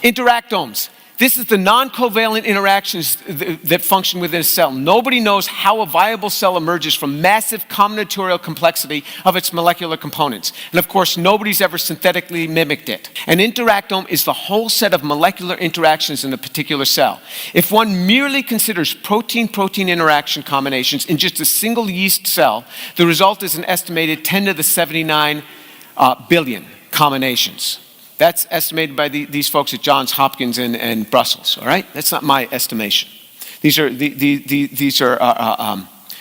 Interactomes. This is the non-covalent interactions that function within a cell. Nobody knows how a viable cell emerges from massive combinatorial complexity of its molecular components. And of course, nobody's ever synthetically mimicked it. An interactome is the whole set of molecular interactions in a particular cell. If one merely considers protein-protein interaction combinations in just a single yeast cell, the result is an estimated 10 to the 79 billion combinations. That's estimated by these folks at Johns Hopkins and Brussels, all right? That's not my estimation. These are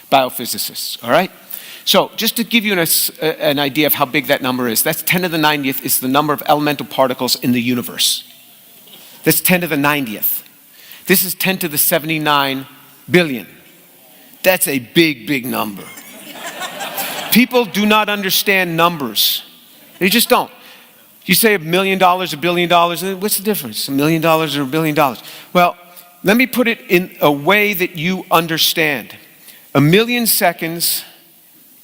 biophysicists, all right? So just to give you an idea of how big that number is, that's 10 to the 90th is the number of elemental particles in the universe. That's 10 to the 90th. This is 10 to the 79 billion. That's a big, big number. People do not understand numbers. They just don't. You say $1 million, $1 billion, what's the difference? $1 million or $1 billion? Well, let me put it in a way that you understand. 1 million seconds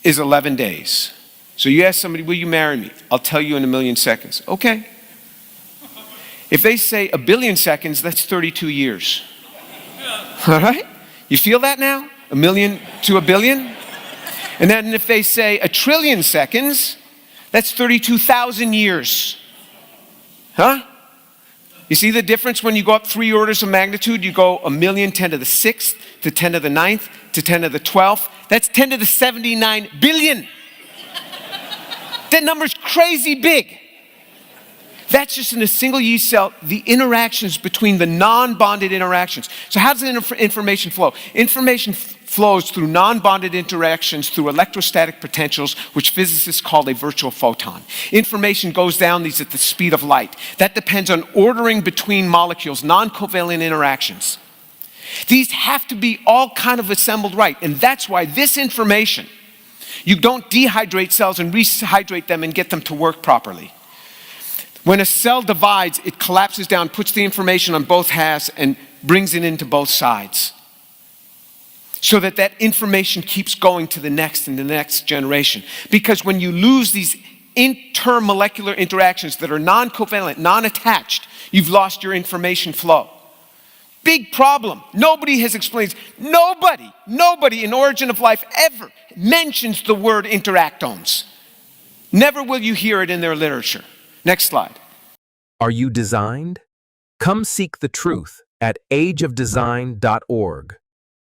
is 11 days. So you ask somebody, will you marry me? I'll tell you in 1 million seconds. Okay. If they say 1 billion seconds, that's 32 years. All right? You feel that now? 1 million to 1 billion? And then if they say 1 trillion seconds, that's 32,000 years. Huh? You see the difference when you go up 3 orders of magnitude? You go 1 million, 10 to the 6th, to 10 to the 9th, to 10 to the 12th. That's 10 to the 79 billion. That number's crazy big. That's just in a single yeast cell, the interactions between the non-bonded interactions. So how does the information flow? Information flows through non-bonded interactions through electrostatic potentials, which physicists call a virtual photon. Information goes down these at the speed of light. That depends on ordering between molecules, non-covalent interactions. These have to be all kind of assembled right, and that's why this information, you don't dehydrate cells and rehydrate them and get them to work properly. When a cell divides, it collapses down, puts the information on both halves, and brings it into both sides. So that that information keeps going to the next and the next generation. Because when you lose these intermolecular interactions that are non-covalent, non-attached, you've lost your information flow. Big problem. Nobody has explained, nobody in Origin of Life ever mentions the word interactomes. Never will you hear it in their literature. Next slide. Are you designed? Come seek the truth at ageofdesign.org.